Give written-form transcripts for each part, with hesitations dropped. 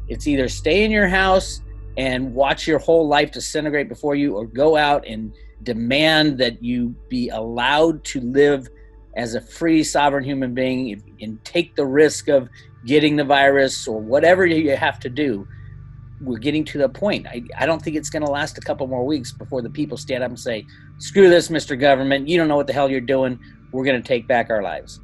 It's either stay in your house and watch your whole life disintegrate before you, or go out and demand that you be allowed to live as a free, sovereign human being and take the risk of getting the virus or whatever you have to do. We're getting to the point. I don't think it's going to last a couple more weeks before the people stand up and say, screw this, Mr. Government. You don't know what the hell you're doing. We're going to take back our lives.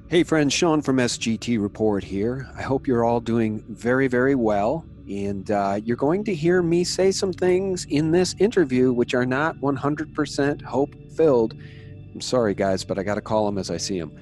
Hey friends, Sean from SGT Report here. I hope you're all doing very, very well. And you're going to hear me say some things in this interview which are not 100% hope-filled. I'm sorry, guys, but I got to call them as I see them.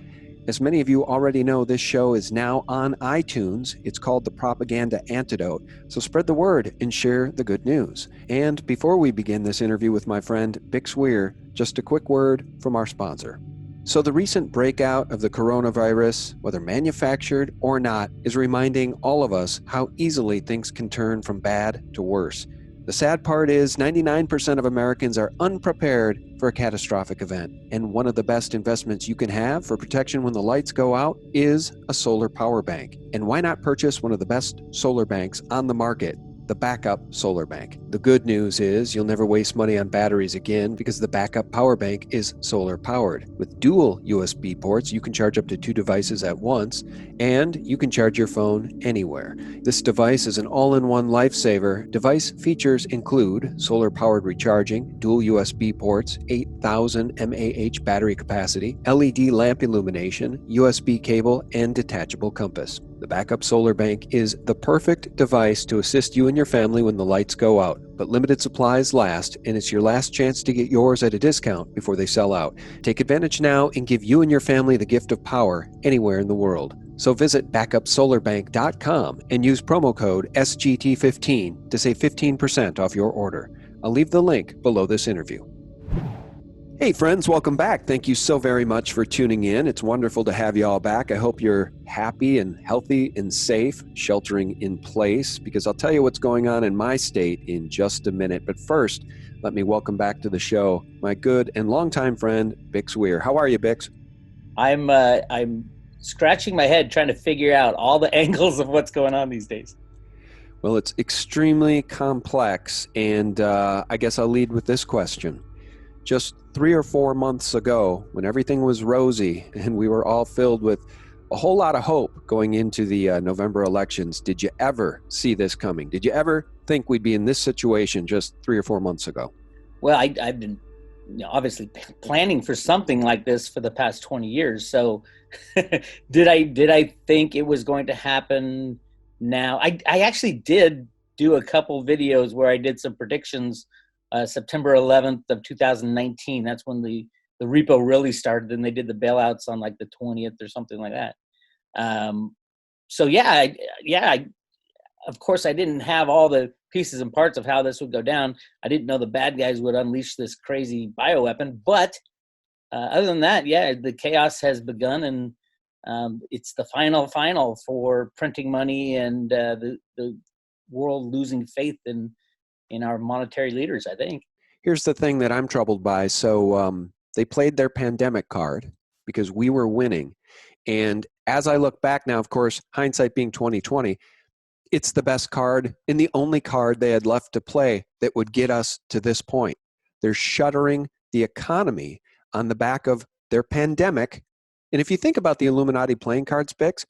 As many of you already know, this show is now on iTunes. It's called The Propaganda Antidote. So spread the word and share the good news. And before we begin this interview with my friend Bix Weir, just a quick word from our sponsor. So the recent breakout of the coronavirus, whether manufactured or not, is reminding all of us how easily things can turn from bad to worse. The sad part is 99% of Americans are unprepared for a catastrophic event. And one of the best investments you can have for protection when the lights go out is a solar power bank. And why not purchase one of the best solar banks on the market? The backup solar bank. The good news is you'll never waste money on batteries again because the backup power bank is solar powered. With dual USB ports, you can charge up to 2 devices at once, and you can charge your phone anywhere. This device is an all-in-one lifesaver. Device features include solar powered recharging, dual USB ports, 8,000 mAh battery capacity, LED lamp illumination, USB cable, and detachable compass. The backup solar bank is the perfect device to assist you and your family when the lights go out, but limited supplies last, and it's your last chance to get yours at a discount before they sell out. Take advantage now and give you and your family the gift of power anywhere in the world. So visit backupsolarbank.com and use promo code SGT15 to save 15% off your order. I'll leave the link below this interview. Hey friends, welcome back. Thank you so very much for tuning in. It's wonderful to have you all back. I hope you're happy and healthy and safe, sheltering in place, because I'll tell you what's going on in my state in just a minute. But first, let me welcome back to the show my good and longtime friend, Bix Weir. How are you, Bix? I'm scratching my head trying to figure out all the angles of what's going on these days. Well, it's extremely complex, and I guess I'll lead with this question. Just 3 or 4 months ago, when everything was rosy and we were all filled with a whole lot of hope going into the November elections, did you ever see this coming? Did you ever think we'd be in this situation just 3 or 4 months ago? Well, I've been obviously planning for something like this for the past 20 years. So did I think it was going to happen now? I actually did do a couple videos where I did some predictions. September 11th of 2019. That's when the repo really started, and they did the bailouts on like the 20th or something like that. So of course I didn't have all the pieces and parts of how this would go down. I didn't know the bad guys would unleash this crazy bioweapon, but other than that, the chaos has begun, and it's the final for printing money and the world losing faith in our monetary leaders, I think. Here's the thing that I'm troubled by. So they played their pandemic card because we were winning. And as I look back now, of course, hindsight being 2020, it's the best card and the only card they had left to play that would get us to this point. They're shuttering the economy on the back of their pandemic. And if you think about the Illuminati playing cards, Bix,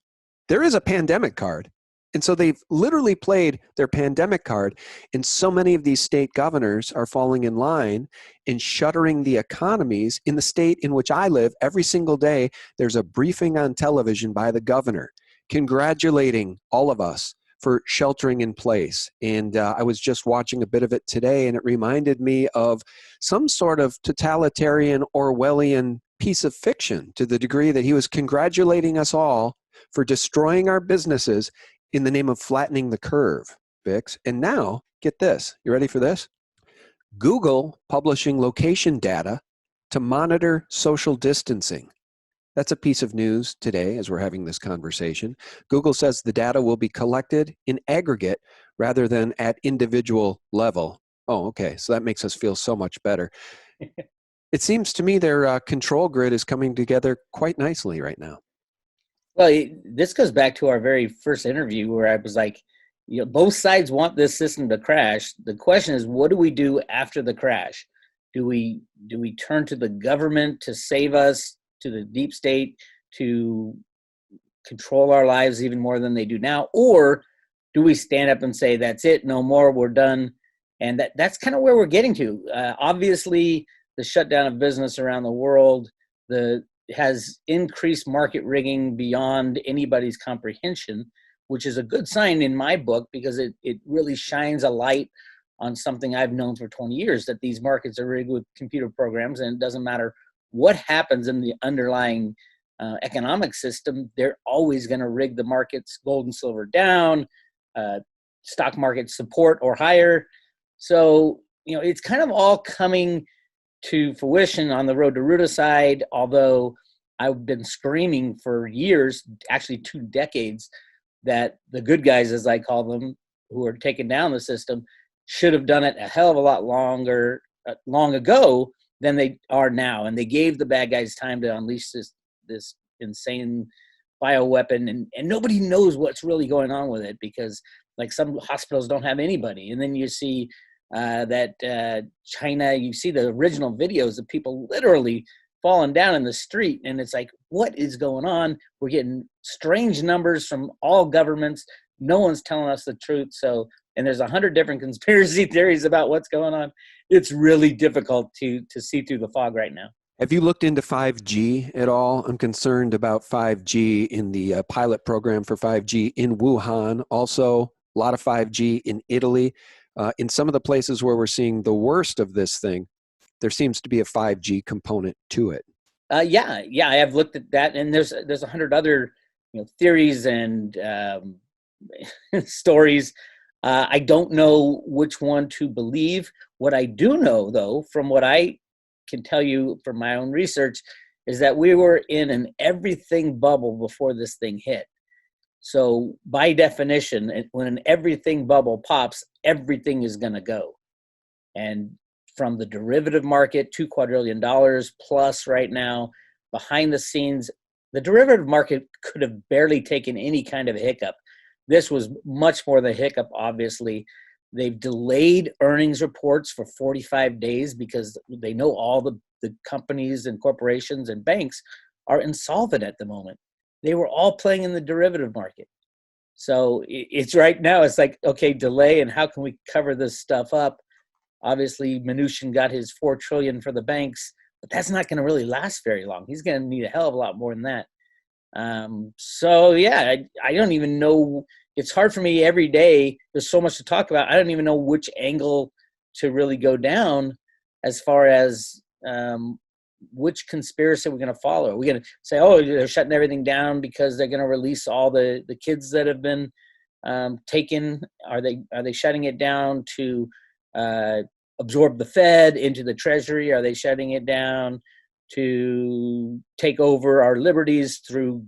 there is a pandemic card. And so they've literally played their pandemic card, and so many of these state governors are falling in line and shuttering the economies. In the state in which I live, every single day, there's a briefing on television by the governor congratulating all of us for sheltering in place. And I was just watching a bit of it today, and it reminded me of some sort of totalitarian Orwellian piece of fiction, to the degree that he was congratulating us all for destroying our businesses in the name of flattening the curve, Bix. And now, get this. You ready for this? Google publishing location data to monitor social distancing. That's a piece of news today as we're having this conversation. Google says the data will be collected in aggregate rather than at individual level. Oh, okay. So that makes us feel so much better. It seems to me their control grid is coming together quite nicely right now. Well, this goes back to our very first interview where I was like, both sides want this system to crash. The question is, what do we do after the crash? Do we turn to the government to save us, to the deep state to control our lives even more than they do now, or do we stand up and say that's it, no more, we're done? And that's kind of where we're getting to. Obviously, the shutdown of business around the world has increased market rigging beyond anybody's comprehension, which is a good sign in my book because it really shines a light on something I've known for 20 years, that these markets are rigged with computer programs, and it doesn't matter what happens in the underlying economic system, they're always going to rig the markets gold and silver down, stock market support or higher. So, it's kind of all coming to fruition on the road to Ruta side, although I've been screaming for years, actually 2 decades, that the good guys, as I call them, who are taking down the system, should have done it a hell of a lot long ago than they are now. And they gave the bad guys time to unleash this insane bioweapon, and nobody knows what's really going on with it, because like some hospitals don't have anybody. And then you see that China, you see the original videos of people literally falling down in the street, and it's like, what is going on? We're getting strange numbers from all governments. No one's telling us the truth. So, and there's 100 different conspiracy theories about what's going on. It's really difficult to see through the fog right now. Have you looked into 5G at all? I'm concerned about 5G in the pilot program for 5G in Wuhan. Also, a lot of 5G in Italy. In some of the places where we're seeing the worst of this thing, there seems to be a 5G component to it. Yeah, I have looked at that, and there's 100 other theories and stories. I don't know which one to believe. What I do know, though, from what I can tell you from my own research, is that we were in an everything bubble before this thing hit. So by definition, when an everything bubble pops, everything is going to go. And from the derivative market, $2 quadrillion plus right now, behind the scenes, the derivative market could have barely taken any kind of hiccup. This was much more the hiccup, obviously. They've delayed earnings reports for 45 days because they know all the companies and corporations and banks are insolvent at the moment. They were all playing in the derivative market. So it's right now, it's like, okay, delay, and how can we cover this stuff up? Obviously, Mnuchin got his $4 trillion for the banks, but that's not going to really last very long. He's going to need a hell of a lot more than that. So yeah, I don't even know. It's hard for me every day. There's so much to talk about. I don't even know which angle to really go down as far as which conspiracy we're going to follow. Are we going to say, oh, they're shutting everything down because they're going to release all the kids that have been taken? Are they shutting it down to absorb the Fed into the Treasury? Are they shutting it down to take over our liberties through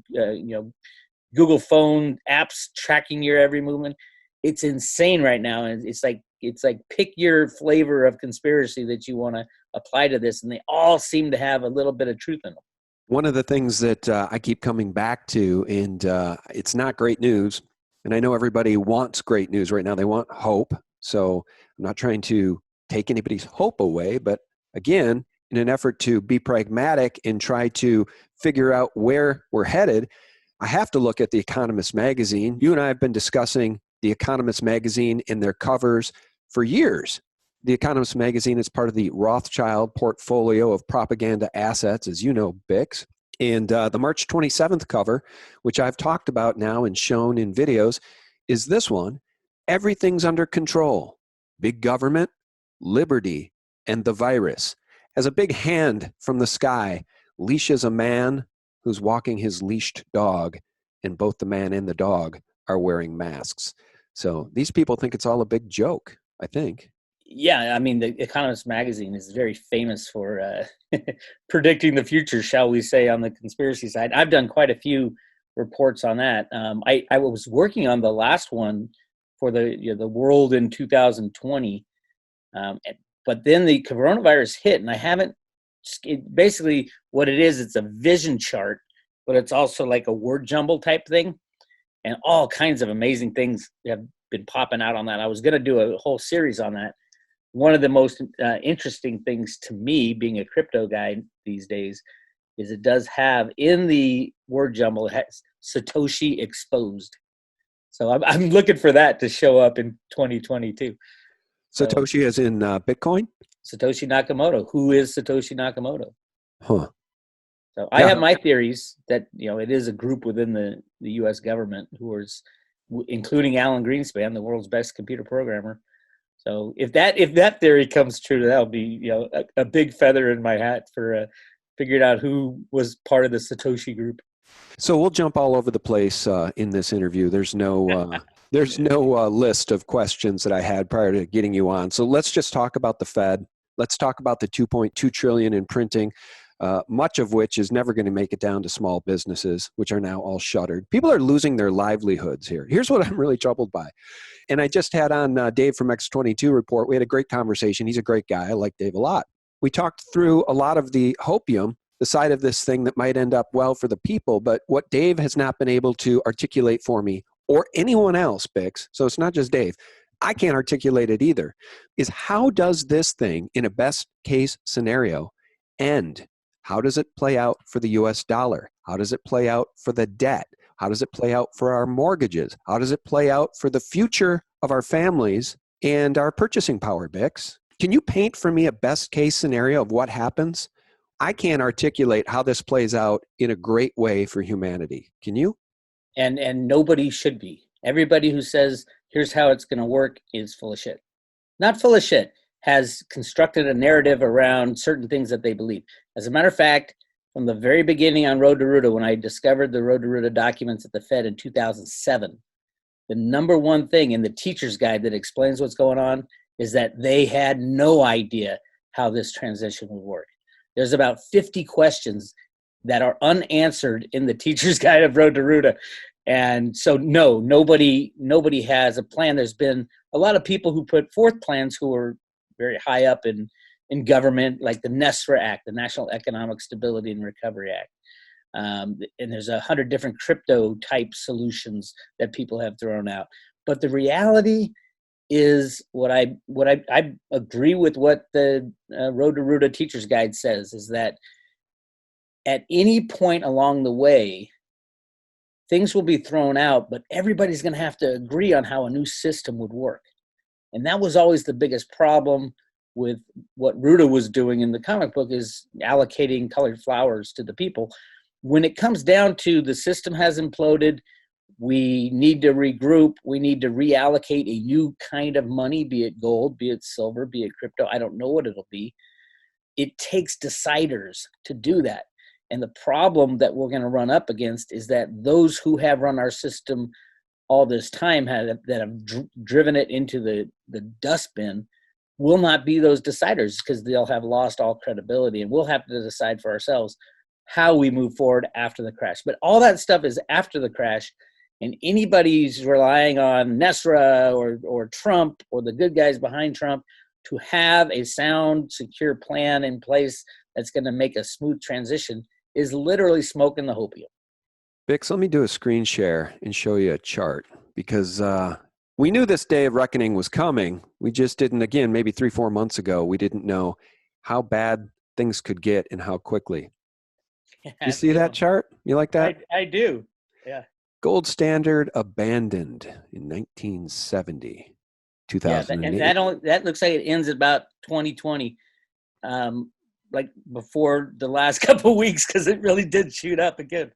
Google phone apps tracking your every movement? It's insane right now, and it's like pick your flavor of conspiracy that you want to apply to this, and they all seem to have a little bit of truth in them. One of the things that I keep coming back to, and it's not great news, and I know everybody wants great news right now. They want hope. So I'm not trying to take anybody's hope away, but again, in an effort to be pragmatic and try to figure out where we're headed, I have to look at the Economist magazine. You and I have been discussing the Economist magazine and their covers for years. The Economist magazine is part of the Rothschild portfolio of propaganda assets, as you know, Bix. And the March 27th cover, which I've talked about now and shown in videos, is this one. Everything's under control. Big government, liberty, and the virus. As a big hand from the sky leashes a man who's walking his leashed dog, and both the man and the dog are wearing masks. So these people think it's all a big joke, I think. Yeah, I mean, the Economist magazine is very famous for predicting the future, shall we say, on the conspiracy side. I've done quite a few reports on that. I was working on the last one for the world in 2020, but then the coronavirus hit, and I haven't. Basically, what it is, it's a vision chart but it's also like a word jumble type thing. And all kinds of amazing things have been popping out on that. I was going to do a whole series on that. One of the most interesting things to me, being a crypto guy these days, is it does have in the word jumble, it has Satoshi exposed. So I'm looking for that to show up in 2022. Satoshi as in Bitcoin? Satoshi Nakamoto. Who is Satoshi Nakamoto? Huh. So I have my theories that, it is a group within the U.S. government who is, including Alan Greenspan, the world's best computer programmer. So if that theory comes true, that'll be a big feather in my hat for figuring out who was part of the Satoshi group. So we'll jump all over the place in this interview. There's no list of questions that I had prior to getting you on. So let's just talk about the Fed. Let's talk about the 2.2 trillion in printing, much of which is never going to make it down to small businesses, which are now all shuttered. People are losing their livelihoods here. Here's what I'm really troubled by. And I just had on Dave from X22 Report. We had a great conversation. He's a great guy. I like Dave a lot. We talked through a lot of the hopium, the side of this thing that might end up well for the people. But what Dave has not been able to articulate for me, or anyone else, Bix, so it's not just Dave, I can't articulate it either, is how does this thing, in a best case scenario, end? How does it play out for the US dollar? How does it play out for the debt? How does it play out for our mortgages? How does it play out for the future of our families and our purchasing power, Bix? Can you paint for me a best case scenario of what happens? I can't articulate how this plays out in a great way for humanity. Can you? And nobody should be. Everybody who says, here's how it's going to work is full of shit. Not full of shit, has constructed a narrative around certain things that they believe. As a matter of fact, from the very beginning on Road to Ruta, when I discovered the Road to Ruta documents at the Fed in 2007, the number one thing in the teacher's guide that explains what's going on is that they had no idea how this transition would work. There's about 50 questions that are unanswered in the teacher's guide of Road to Ruta. And so, no, nobody has a plan. There's been a lot of people who put forth plans who are very high up in government, like the NESRA Act, the National Economic Stability and Recovery Act. And there's 100 different crypto type solutions that people have thrown out. But the reality is what I agree with what the Road to Ruta Teacher's Guide says, is that at any point along the way, things will be thrown out, but everybody's going to have to agree on how a new system would work. And that was always the biggest problem with what Ruta was doing in the comic book, is allocating colored flowers to the people. When it comes down to the system has imploded, we need to regroup, we need to reallocate a new kind of money, be it gold, be it silver, be it crypto, I don't know what it'll be. It takes deciders to do that. And the problem that we're going to run up against is that those who have run our system all this time that have driven it into the dustbin will not be those deciders, because they'll have lost all credibility, and we'll have to decide for ourselves how we move forward after the crash. But all that stuff is after the crash, and anybody who's relying on NESRA or Trump or the good guys behind Trump to have a sound, secure plan in place that's going to make a smooth transition is literally smoking the hopium. Bix, let me do a screen share and show you a chart, because we knew this day of reckoning was coming. We just didn't, again, maybe 3-4 months ago, we didn't know how bad things could get and how quickly. You see that chart? You like that? I do. Yeah. Gold standard abandoned in 1970, 2008. Yeah, and that looks like it ends at about 2020, like before the last couple of weeks, because it really did shoot up again.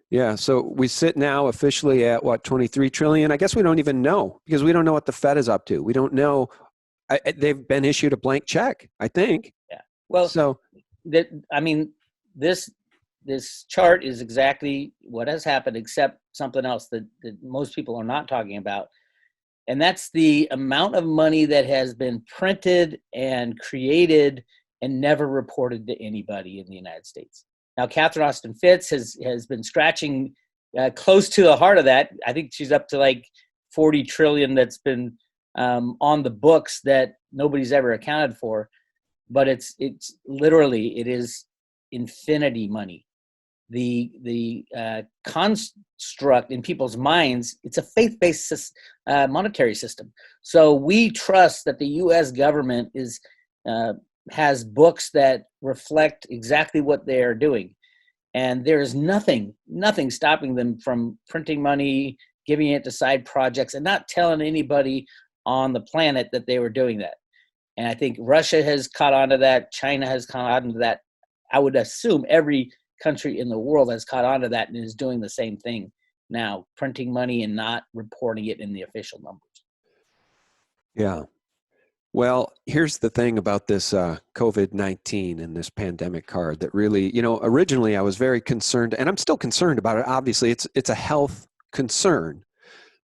Yeah, so we sit now officially at what, 23 trillion? I guess we don't even know, because we don't know what the Fed is up to. We don't know. They've been issued a blank check, I think. Yeah. Well, so this chart is exactly what has happened, except something else that most people are not talking about. And that's the amount of money that has been printed and created and never reported to anybody in the United States. Now, Catherine Austin Fitts has been scratching close to the heart of that. I think she's up to like 40 trillion that's been on the books that nobody's ever accounted for. But it's literally, it is infinity money. the construct in people's minds, it's a faith-based monetary system. So we trust that the U.S. government has books that reflect exactly what they are doing. And there is nothing stopping them from printing money, giving it to side projects, and not telling anybody on the planet that they were doing that. And I think Russia has caught on to that. China has caught on to that. I would assume every country in the world has caught on to that and is doing the same thing now, printing money and not reporting it in the official numbers. Yeah. Well, here's the thing about this COVID-19 and this pandemic card that really, originally I was very concerned, and I'm still concerned about it. Obviously, it's a health concern,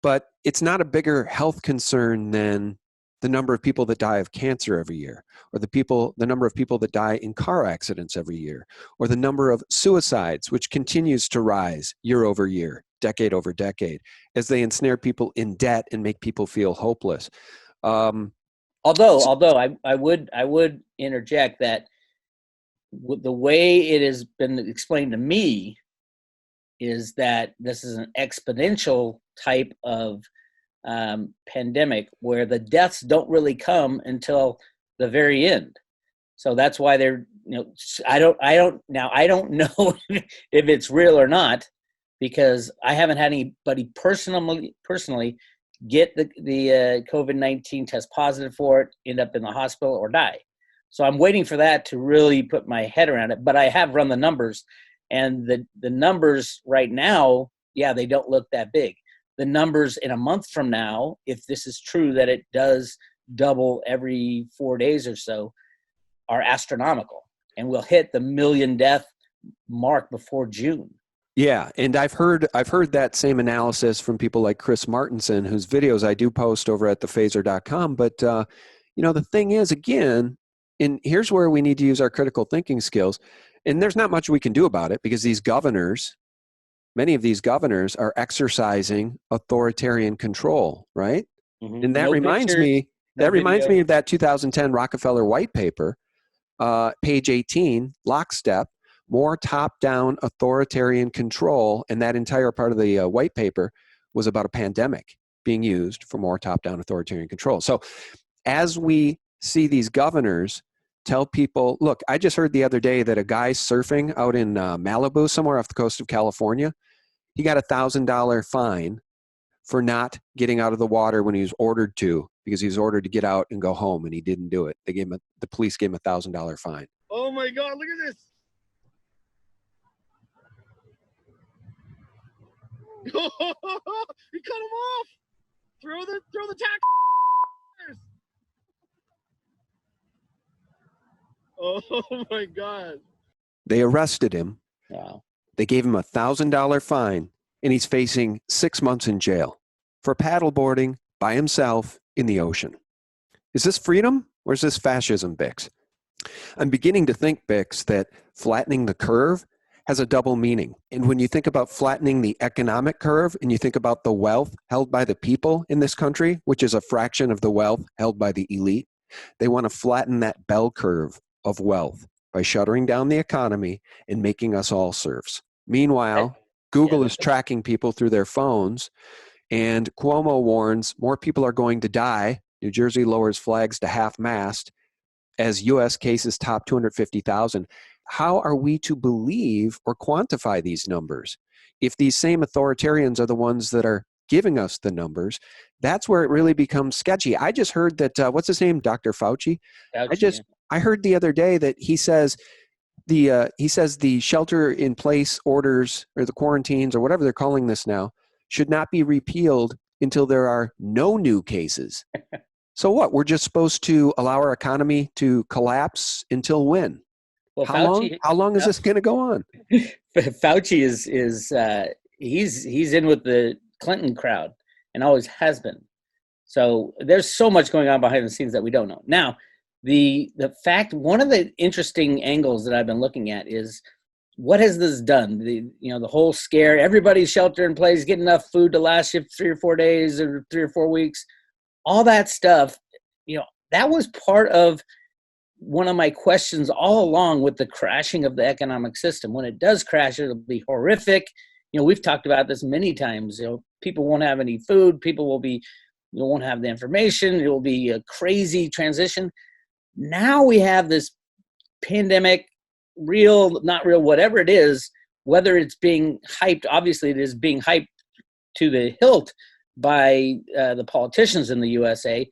but it's not a bigger health concern than the number of people that die of cancer every year, or the number of people that die in car accidents every year, or the number of suicides, which continues to rise year over year, decade over decade, as they ensnare people in debt and make people feel hopeless. Although I would interject that the way it has been explained to me is that this is an exponential type of pandemic where the deaths don't really come until the very end. So that's why they're, I don't know if it's real or not, because I haven't had anybody personally get the COVID-19 test positive for it, end up in the hospital or die. So I'm waiting for that to really put my head around it. But I have run the numbers, and the numbers right now, yeah, they don't look that big. The numbers in a month from now, if this is true that it does double every 4 days or so, are astronomical, and we'll hit the 1 million death mark before June. Yeah, and I've heard that same analysis from people like Chris Martenson, whose videos I do post over at thephaser.com. But the thing is, again, and here's where we need to use our critical thinking skills. And there's not much we can do about it, because many of these governors are exercising authoritarian control, right? Mm-hmm. And that reminds me of that 2010 Rockefeller white paper, page 18, lockstep. More top-down authoritarian control, and that entire part of the white paper was about a pandemic being used for more top-down authoritarian control. So as we see these governors tell people, look, I just heard the other day that a guy surfing out in Malibu, somewhere off the coast of California, he got a $1,000 fine for not getting out of the water when he was ordered to, because he was ordered to get out and go home, and he didn't do it. The police gave him a $1,000 fine. Oh my God, look at this. He cut him off. Throw the tax. Oh my God. They arrested him. Wow. They gave him a $1,000 fine, and he's facing 6 months in jail for paddleboarding by himself in the ocean. Is this freedom, or is this fascism, Bix? I'm beginning to think, Bix, that flattening the curve has a double meaning. And when you think about flattening the economic curve, and you think about the wealth held by the people in this country, which is a fraction of the wealth held by the elite, they want to flatten that bell curve of wealth by shuttering down the economy and making us all serfs. Meanwhile, Google is tracking people through their phones, and Cuomo warns more people are going to die. New Jersey lowers flags to half-mast as U.S. cases top 250,000. How are we to believe or quantify these numbers? If these same authoritarians are the ones that are giving us the numbers, that's where it really becomes sketchy. I just heard that, what's his name, Dr. Fauci? I heard the other day that he says the shelter-in-place orders, or the quarantines, or whatever they're calling this now, should not be repealed until there are no new cases. So what? We're just supposed to allow our economy to collapse until when? Well, How long is this going to go on? Fauci is he's in with the Clinton crowd and always has been. So there's so much going on behind the scenes that we don't know. Now, the fact, one of the interesting angles that I've been looking at is, what has this done? The whole scare, everybody's shelter in place, get enough food to last you 3 or 4 days or 3 or 4 weeks, all that stuff, that was part of one of my questions all along with the crashing of the economic system, when it does crash, it'll be horrific. We've talked about this many times. People won't have any food. People won't have the information. It will be a crazy transition. Now we have this pandemic, real, not real, whatever it is, whether it's being hyped, obviously it is being hyped to the hilt by the politicians in the USA,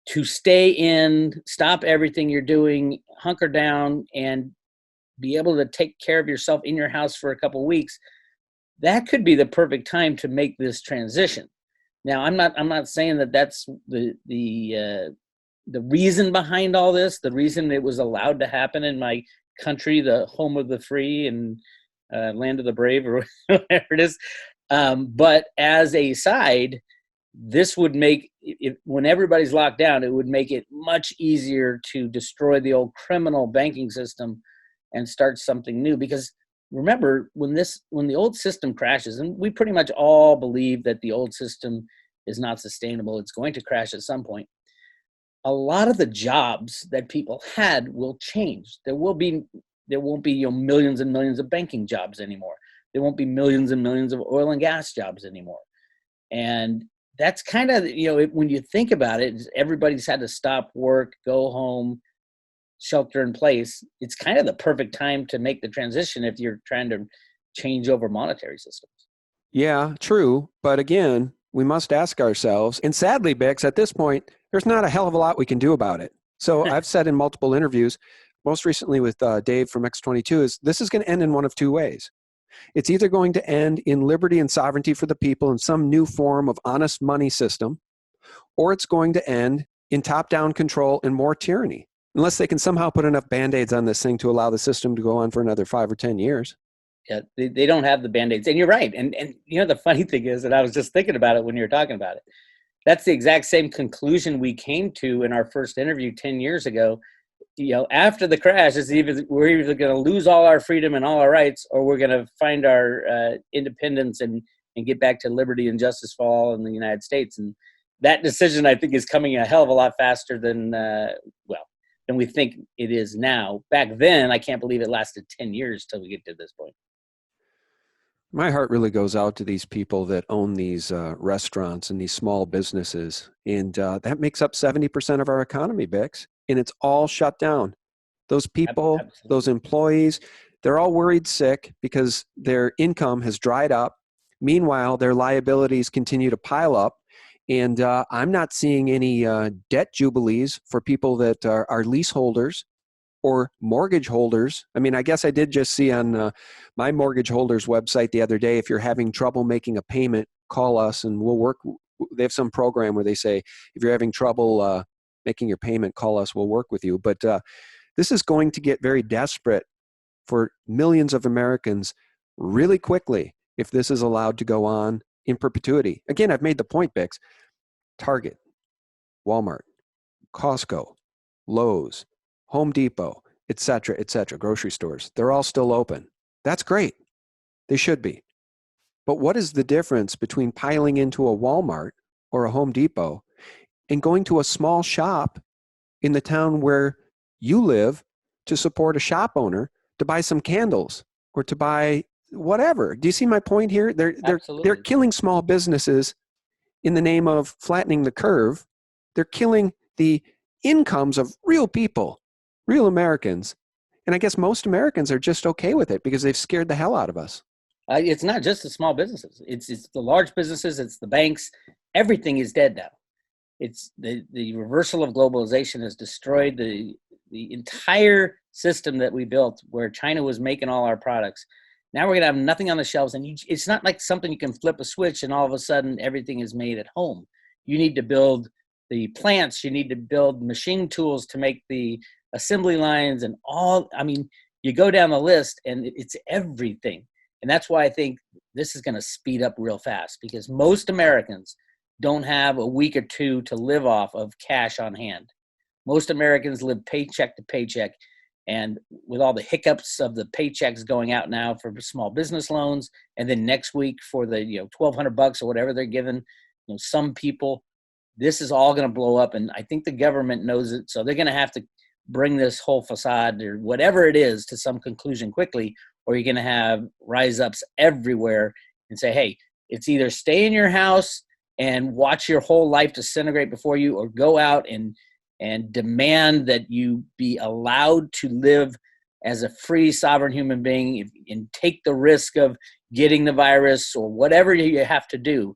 to stay in, stop everything you're doing, hunker down, and be able to take care of yourself in your house for a couple of weeks. That could be the perfect time to make this transition. Now, I'm not saying that that's the reason behind all this, the reason it was allowed to happen in my country, the home of the free and land of the brave, or whatever it is. But as a side, this would make, when everybody's locked down, it would make it much easier to destroy the old criminal banking system and start something new. Because remember, when the old system crashes, and we pretty much all believe that the old system is not sustainable, it's going to crash at some point, a lot of the jobs that people had will change. There won't be millions and millions of banking jobs anymore. There won't be millions and millions of oil and gas jobs anymore. And that's kind of, when you think about it, everybody's had to stop work, go home, shelter in place. It's kind of the perfect time to make the transition if you're trying to change over monetary systems. Yeah, true. But again, we must ask ourselves, and sadly, Bix, at this point, there's not a hell of a lot we can do about it. So I've said in multiple interviews, most recently with Dave from X22, this is going to end in one of two ways. It's either going to end in liberty and sovereignty for the people in some new form of honest money system, or it's going to end in top-down control and more tyranny, unless they can somehow put enough Band-Aids on this thing to allow the system to go on for another 5 or 10 years. Yeah, they don't have the Band-Aids. And you're right. And the funny thing is that I was just thinking about it when you were talking about it. That's the exact same conclusion we came to in our first interview 10 years ago. After the crash, we're either going to lose all our freedom and all our rights, or we're going to find our independence and get back to liberty and justice for all in the United States. And that decision, I think, is coming a hell of a lot faster than we think it is now. Back then, I can't believe it lasted 10 years till we get to this point. My heart really goes out to these people that own these restaurants and these small businesses. And that makes up 70% of our economy, Bix. And it's all shut down. Those people, Absolutely. Those employees, they're all worried sick because their income has dried up. Meanwhile, their liabilities continue to pile up. And I'm not seeing any debt jubilees for people that are leaseholders or mortgage holders. I mean, I guess I did just see on my mortgage holders website the other day, if you're having trouble making a payment, call us and we'll work. They have some program where they say, if you're having trouble making your payment, call us, we'll work with you. But this is going to get very desperate for millions of Americans really quickly if this is allowed to go on in perpetuity. Again, I've made the point, Bix. Target, Walmart, Costco, Lowe's, Home Depot, et cetera, grocery stores, they're all still open. That's great. They should be. But what is the difference between piling into a Walmart or a Home Depot and going to a small shop in the town where you live to support a shop owner to buy some candles or to buy whatever? Do you see my point here? They're killing small businesses in the name of flattening the curve. They're killing the incomes of real people, real Americans. And I guess most Americans are just okay with it because they've scared the hell out of us. It's not just the small businesses. It's the large businesses. It's the banks. Everything is dead now. It's the reversal of globalization has destroyed the entire system that we built where China was making all our products. Now we're going to have nothing on the shelves. And it's not like something you can flip a switch and all of a sudden everything is made at home. You need to build the plants. You need to build machine tools to make the assembly lines and all. I mean, you go down the list and it's everything. And that's why I think this is going to speed up real fast, because most Americans don't have a week or two to live off of cash on hand. Most Americans live paycheck to paycheck. And with all the hiccups of the paychecks going out now for small business loans, and then next week for the $1,200 or whatever they're giving, some people, this is all going to blow up. And I think the government knows it. So they're going to have to bring this whole facade or whatever it is to some conclusion quickly, or you're going to have rise-ups everywhere and say, hey, it's either stay in your house and watch your whole life disintegrate before you, or go out and demand that you be allowed to live as a free sovereign human being and take the risk of getting the virus or whatever you have to do.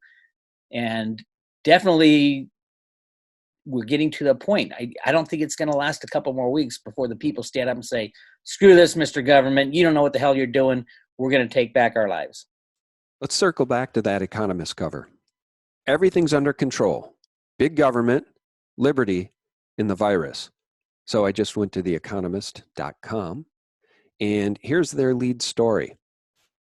And definitely we're getting to the point. I don't think it's going to last a couple more weeks before the people stand up and say, screw this, Mr. Government. You don't know what the hell you're doing. We're going to take back our lives. Let's circle back to that Economist cover. Everything's under control. Big government, liberty, and the virus. So I just went to theeconomist.com, and here's their lead story.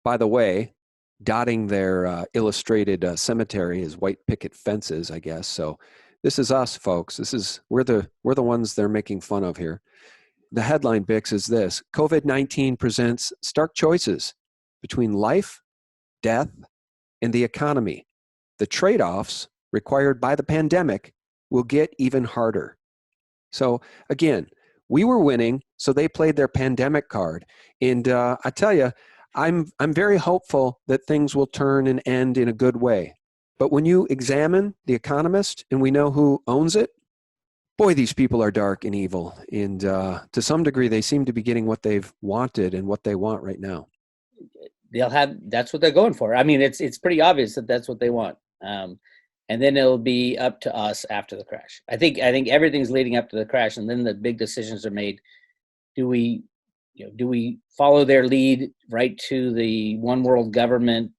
By the way, dotting their illustrated cemetery is white picket fences, I guess. So this is us, folks. We're the ones they're making fun of here. The headline, Bix, is this: COVID-19 presents stark choices between life, death, and the economy. The trade-offs required by the pandemic will get even harder. So again, we were winning, so they played their pandemic card. And I tell you, I'm very hopeful that things will turn and end in a good way. But when you examine The Economist, and we know who owns it, boy, these people are dark and evil. And to some degree, they seem to be getting what they've wanted and what they want right now. That's what they're going for. I mean, it's pretty obvious that that's what they want. And then it'll be up to us after the crash. I think everything's leading up to the crash, and then the big decisions are made. Do we follow their lead right to the one world government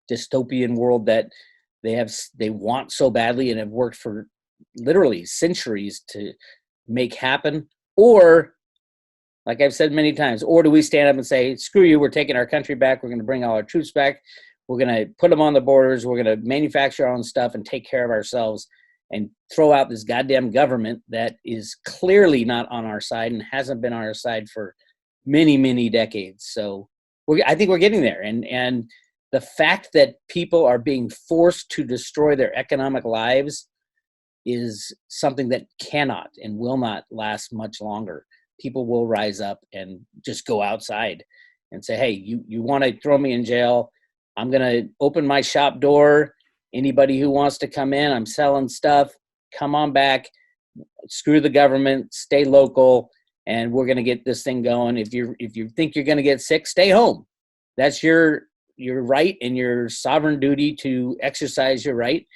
dystopian world that they want so badly and have worked for literally centuries to make happen? Or, like I've said many times, or do we stand up and say, screw you, we're taking our country back, we're going to bring all our troops back, we're going to put them on the borders, we're going to manufacture our own stuff and take care of ourselves and throw out this goddamn government that is clearly not on our side and hasn't been on our side for many, many decades. So I think we're getting there. And the fact that people are being forced to destroy their economic lives is something that cannot and will not last much longer. People will rise up and just go outside and say, hey, you want to throw me in jail? I'm going to open my shop door. Anybody who wants to come in, I'm selling stuff. Come on back. Screw the government. Stay local, and we're going to get this thing going. If you think you're going to get sick, stay home. That's your right and your sovereign duty to exercise your right.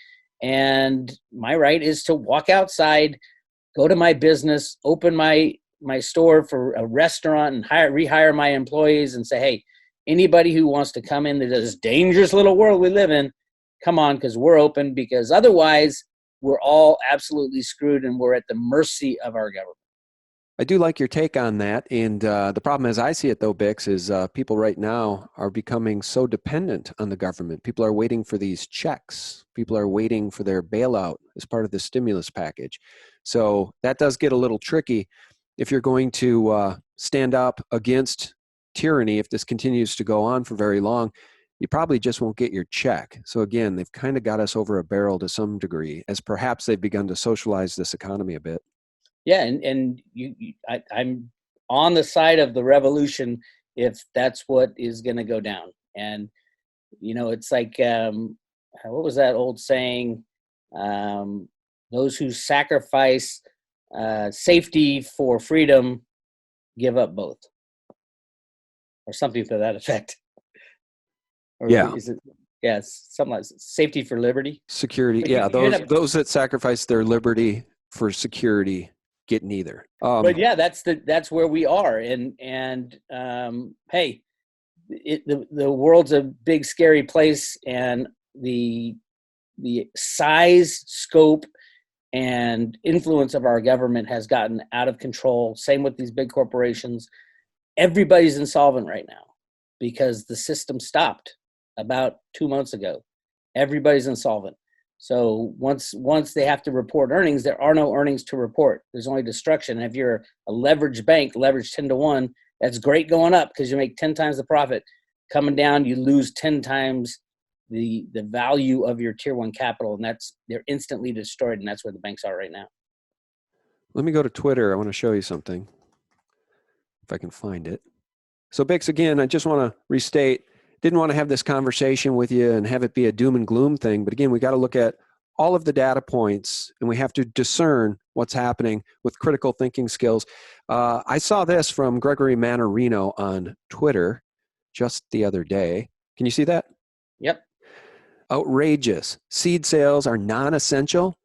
And my right is to walk outside, go to my business, open my store for a restaurant, and rehire my employees and say, hey, anybody who wants to come into this dangerous little world we live in, come on, because we're open, because otherwise we're all absolutely screwed and we're at the mercy of our government. I do like your take on that. And the problem as I see it, though, Bix, is people right now are becoming so dependent on the government. People are waiting for these checks. People are waiting for their bailout as part of the stimulus package. So that does get a little tricky if you're going to stand up against tyranny. If this continues to go on for very long, you probably just won't get your check. So again, they've kind of got us over a barrel to some degree, as perhaps they've begun to socialize this economy a bit. Yeah, and I'm on the side of the revolution if that's what is going to go down. And it's like what was that old saying? Those who sacrifice safety for freedom give up both, or something to that effect. Or yeah, is it? Yes, something like safety for liberty. Security. Yeah, those that sacrifice their liberty for security get neither. But yeah, that's where we are, and hey, the world's a big scary place, and the size, scope, and influence of our government has gotten out of control. Same with these big corporations. Everybody's insolvent right now because the system stopped about 2 months ago. Everybody's insolvent. So once they have to report earnings, there are no earnings to report. There's only destruction. And if you're a leveraged bank, leveraged 10 to 1, that's great going up because you make 10 times the profit. Coming down, you lose 10 times the value of your tier 1 capital, and they're instantly destroyed, and that's where the banks are right now. Let me go to Twitter. I want to show you something, if I can find it. So Bix, again, I just want to restate, didn't want to have this conversation with you and have it be a doom and gloom thing. But again, we got to look at all of the data points and we have to discern what's happening with critical thinking skills. I saw this from Gregory Mannarino on Twitter just the other day. Can you see that? Yep. Outrageous. Seed sales are non-essential.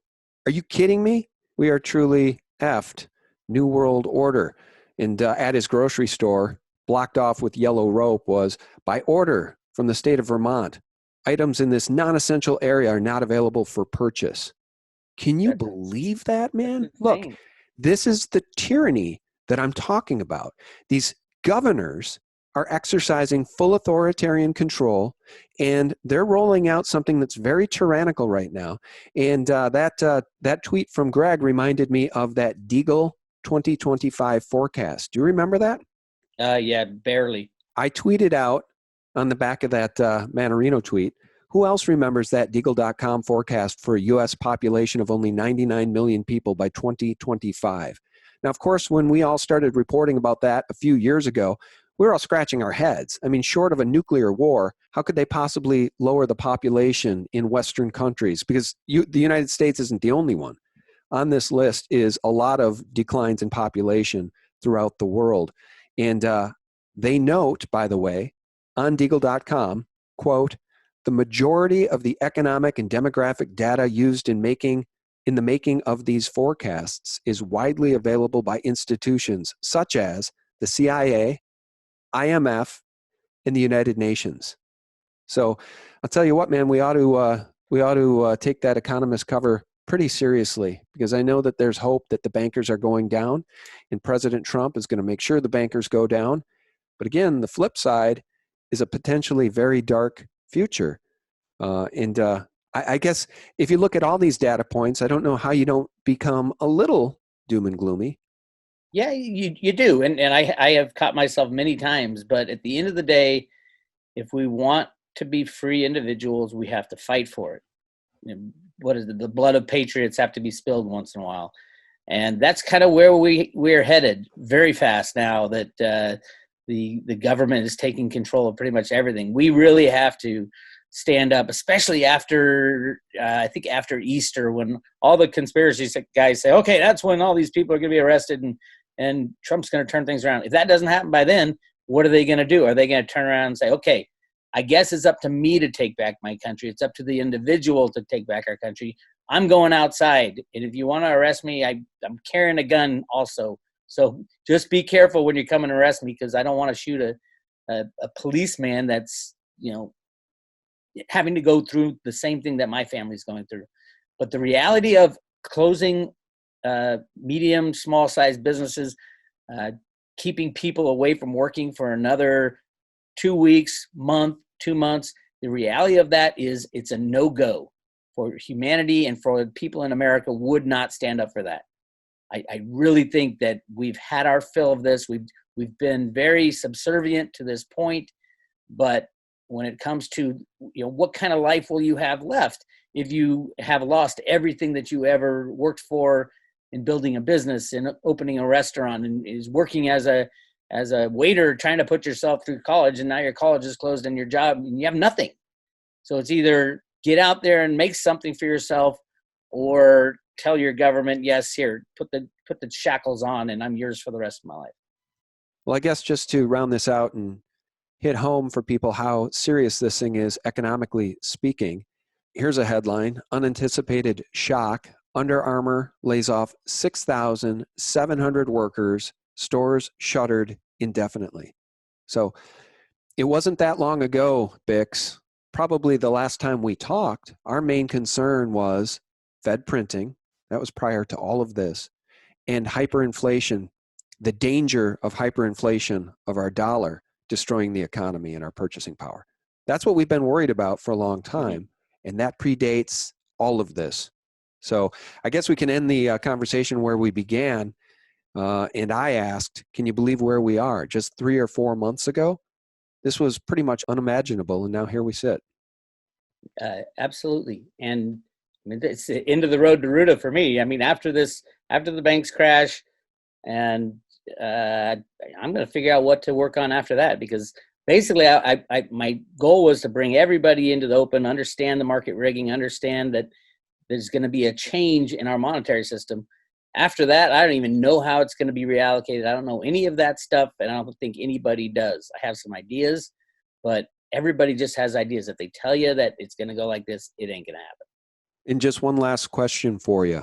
Are you kidding me? We are truly effed. New World Order. And at his grocery store, blocked off with yellow rope, was by order from the state of Vermont. Items in this non-essential area are not available for purchase. Can you believe that, man? Look, this is the tyranny that I'm talking about. These governors are exercising full authoritarian control, and they're rolling out something that's very tyrannical right now. And that tweet from Greg reminded me of that Deagle 2025 forecast. Do you remember that? Yeah, barely. I tweeted out on the back of that Mannarino tweet, who else remembers that Deagle.com forecast for a U.S. population of only 99 million people by 2025? Now, of course, when we all started reporting about that a few years ago, we were all scratching our heads. I mean, short of a nuclear war, how could they possibly lower the population in Western countries? Because the United States isn't the only one. On this list is a lot of declines in population throughout the world. And they note, by the way, on Deagle.com, quote, the majority of the economic and demographic data used in the making of these forecasts is widely available by institutions such as the CIA, IMF, and the United Nations. So I'll tell you what, man, we ought to take that Economist cover pretty seriously, because I know that there's hope that the bankers are going down, and President Trump is going to make sure the bankers go down. But again, the flip side is a potentially very dark future. I guess if you look at all these data points, I don't know how you don't become a little doom and gloomy. Yeah, you do. And I have caught myself many times. But at the end of the day, if we want to be free individuals, we have to fight for it. What is it? The blood of patriots have to be spilled once in a while. And that's kind of where we're headed very fast now that the government is taking control of pretty much everything. We really have to stand up, especially after, I think after Easter, when all the conspiracy guys say, okay, that's when all these people are going to be arrested and Trump's going to turn things around. If that doesn't happen by then, what are they going to do? Are they going to turn around and say, okay, I guess it's up to me to take back my country. It's up to the individual to take back our country. I'm going outside. And if you want to arrest me, I'm carrying a gun also. So just be careful when you come and arrest me, because I don't want to shoot a policeman that's, having to go through the same thing that my family's going through. But the reality of closing medium, small-sized businesses, keeping people away from working for another 2 weeks, month, 2 months, the reality of that is it's a no-go for humanity, and for people in America would not stand up for that. I really think that we've had our fill of this. We've been very subservient to this point, but when it comes to, what kind of life will you have left if you have lost everything that you ever worked for in building a business and opening a restaurant and is working as a waiter trying to put yourself through college, and now your college is closed and your job and you have nothing. So it's either get out there and make something for yourself, or tell your government, yes, here, put the shackles on and I'm yours for the rest of my life. Well, I guess just to round this out and hit home for people how serious this thing is economically speaking, here's a headline: unanticipated shock. Under Armour lays off 6,700 workers, stores shuttered indefinitely. So it wasn't that long ago, Bix, probably the last time we talked, our main concern was Fed printing. That was prior to all of this. And hyperinflation, the danger of hyperinflation of our dollar destroying the economy and our purchasing power. That's what we've been worried about for a long time. And that predates all of this. So I guess we can end the conversation where we began. And I asked, can you believe where we are? Just 3 or 4 months ago, this was pretty much unimaginable. And now here we sit. Absolutely. And mean, it's the end of the road to Ruta for me. I mean, after the banks crash, and I'm going to figure out what to work on after that, because basically my goal was to bring everybody into the open, understand the market rigging, understand that there's going to be a change in our monetary system. After that, I don't even know how it's going to be reallocated. I don't know any of that stuff, and I don't think anybody does. I have some ideas, but everybody just has ideas. If they tell you that it's going to go like this, it ain't going to happen. And just one last question for you.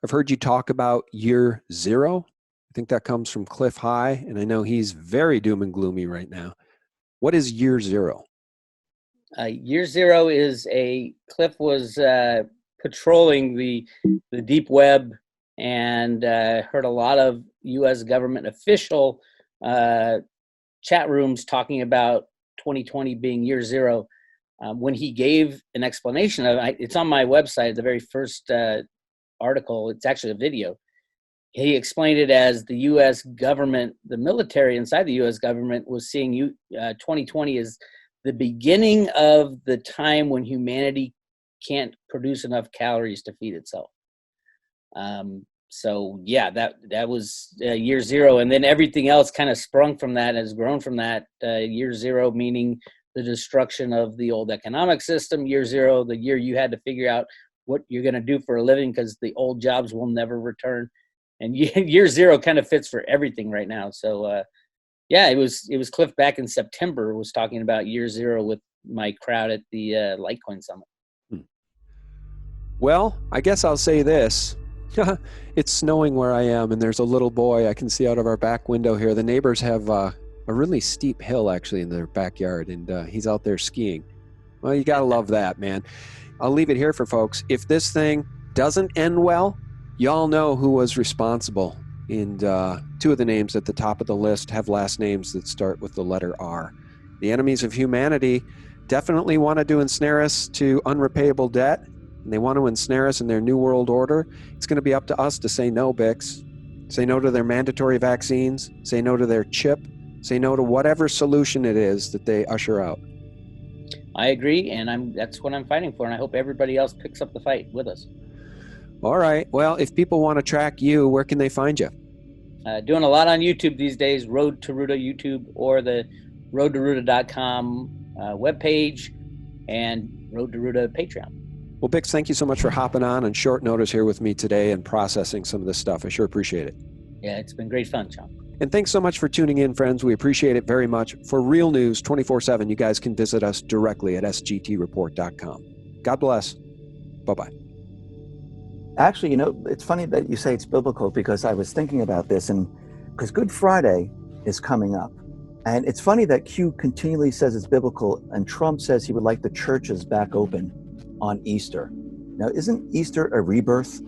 I've heard you talk about year zero. I think that comes from Cliff High, and I know he's very doom and gloomy right now. What is year zero? Year zero is Cliff was patrolling the deep web and heard a lot of U.S. government official chat rooms talking about 2020 being year zero. When he gave an explanation of it, it's on my website, the very first article. It's actually a video. He explained it as the U.S. government, the military inside the U.S. government was seeing 2020 as the beginning of the time when humanity can't produce enough calories to feed itself. So yeah, that was year zero, and then everything else kind of sprung from that, has grown from that. Year zero meaning the destruction of the old economic system. Year zero, the year you had to figure out what you're going to do for a living because the old jobs will never return. And year zero kind of fits for everything right now. So yeah, it was Cliff back in September was talking about year zero with my crowd at the Litecoin Summit. Well, I guess I'll say this. It's snowing where I am, and there's a little boy I can see out of our back window here. The neighbors have a really steep hill actually in their backyard, and he's out there skiing. Well, you got to love that, man. I'll leave it here for folks. If this thing doesn't end well, y'all know who was responsible. And two of the names at the top of the list have last names that start with the letter R. The enemies of humanity definitely wanted to ensnare us to unrepayable debt, and they want to ensnare us in their new world order. It's going to be up to us to say no, Bix. Say no to their mandatory vaccines. Say no to their chip. Say no to whatever solution it is that they usher out. I agree, and that's what I'm fighting for, and I hope everybody else picks up the fight with us. All right. Well, if people want to track you, where can they find you? Doing a lot on YouTube these days, Road to Ruta YouTube, or the roadtoruta.com webpage, and Road to Ruta Patreon. Well, Bix, thank you so much for hopping on short notice here with me today and processing some of this stuff. I sure appreciate it. Yeah, it's been great fun, Sean. And thanks so much for tuning in, friends. We appreciate it very much. For real news 24/7, you guys can visit us directly at sgtreport.com. God bless. Bye-bye. Actually, it's funny that you say it's biblical, because I was thinking about this, and because Good Friday is coming up. And it's funny that Q continually says it's biblical, and Trump says he would like the churches back open on Easter. Now, isn't Easter a rebirth?